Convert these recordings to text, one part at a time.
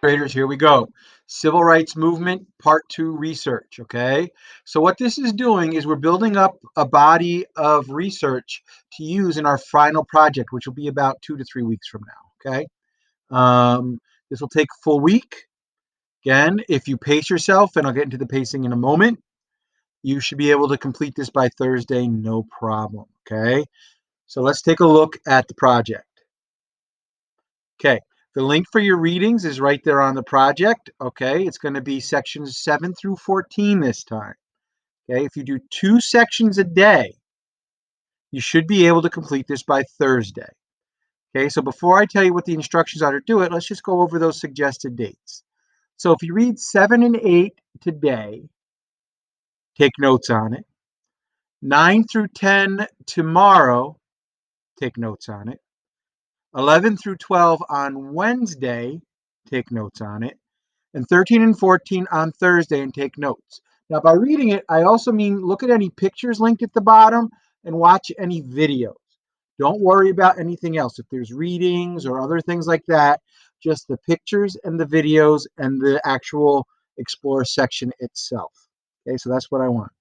Graders, here we go. Civil Rights Movement, Part 2 research, okay? So what this is doing is we're building up a body of research to use in our final project, which will be about 2 to 3 weeks from now, okay? This will take a full week. Again, if you pace yourself, and I'll get into the pacing in a moment, you should be able to complete this by Thursday, no problem, okay? So let's take a look at the project. Okay, the link for your readings is right there on the project. Okay, it's going to be sections 7 through 14 this time. Okay, if you do 2 sections a day, you should be able to complete this by Thursday. Okay, so before I tell you what the instructions are to do it, let's just go over those suggested dates. So if you read 7 and 8 today, take notes on it. 9 through 10 tomorrow, take notes on it. 11 through 12 on Wednesday, take notes on it. And 13 and 14 on Thursday, and take notes. Now, by reading it, I also mean look at any pictures linked at the bottom and watch any videos. Don't worry about anything else. If there's readings or other things like that, just the pictures and the videos and the actual explore section itself. Okay, so that's what I want.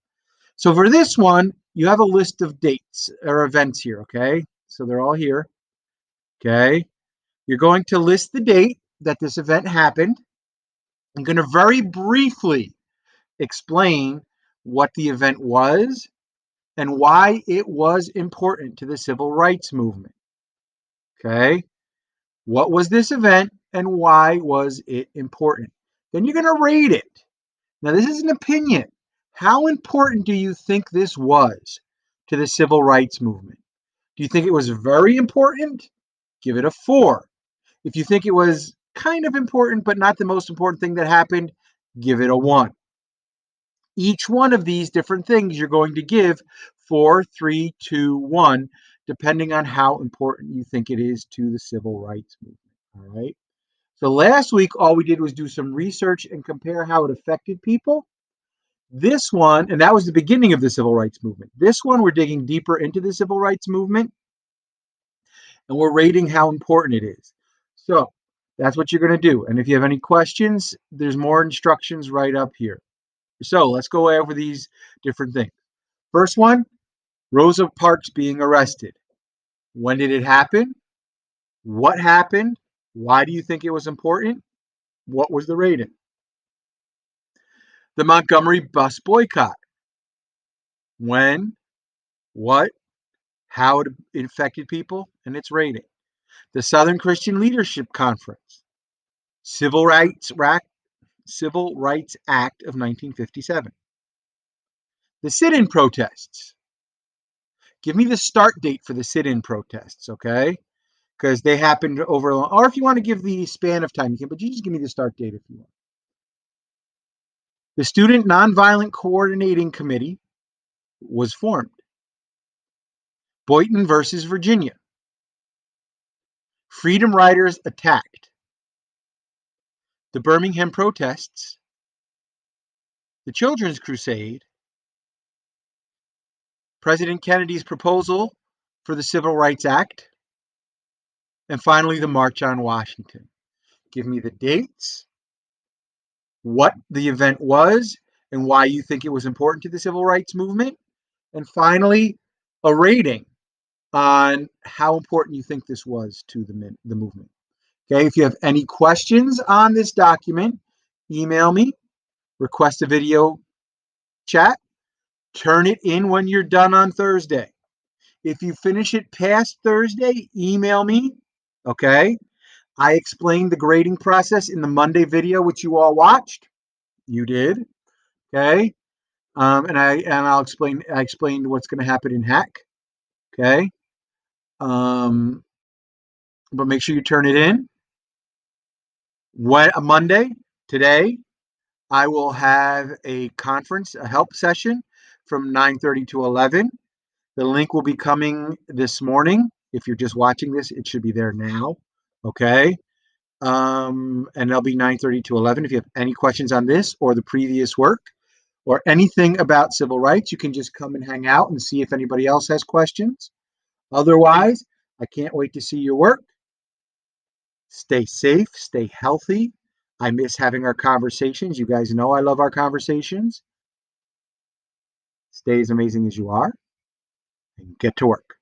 So for this one, you have a list of dates or events here, okay? So they're all here, okay? You're going to list the date that this event happened. I'm going to very briefly explain what the event was and why it was important to the civil rights movement. Okay? What was this event and why was it important? Then you're going to rate it. Now, this is an opinion. How important do you think this was to the civil rights movement? Do you think it was very important? Give it a 4. If you think it was kind of important, but not the most important thing that happened, give it a 1. Each one of these different things you're going to give 4, 3, 2, 1, depending on how important you think it is to the civil rights movement. All right. So last week, all we did was do some research and compare how it affected people. This one, and that was the beginning of the civil rights movement. This one, we're digging deeper into the civil rights movement and we're rating how important it is. So that's what you're going to do. And if you have any questions, there's more instructions right up here. So let's go over these different things. First one, Rosa Parks being arrested. When did it happen? What happened? Why do you think it was important? What was the rating? The Montgomery bus boycott. When, what, how it affected people, and its rating. The Southern Christian Leadership Conference. Civil Rights Act of 1957. The sit-in protests. Give me the start date for the sit-in protests, okay? Because they happened over, or if you want to give the span of time, you can, but you just give me the start date if you want. The Student Nonviolent Coordinating Committee was formed. Boynton versus Virginia. Freedom Riders attacked. The Birmingham protests. The Children's Crusade. President Kennedy's proposal for the Civil Rights Act. And finally, the March on Washington. Give me the dates, what the event was, and why you think it was important to the civil rights movement. And finally, a rating on how important you think this was to the movement. Okay, if you have any questions on this document, email me, request a video chat, turn it in when you're done on Thursday. If you finish it past Thursday, email me, okay? I explained the grading process in the Monday video, which you all watched. You did, okay? I explained what's going to happen in Hack, okay? But make sure you turn it in. Monday, today, I will have a conference, a help session from 9:30 to 11. The link will be coming this morning. If you're just watching this, it should be there now, okay? And it'll be 9:30 to 11. If you have any questions on this or the previous work or anything about civil rights, you can just come and hang out and see if anybody else has questions. Otherwise, I can't wait to see your work. Stay safe, stay healthy. I miss having our conversations. You guys know I love our conversations. Stay as amazing as you are and get to work.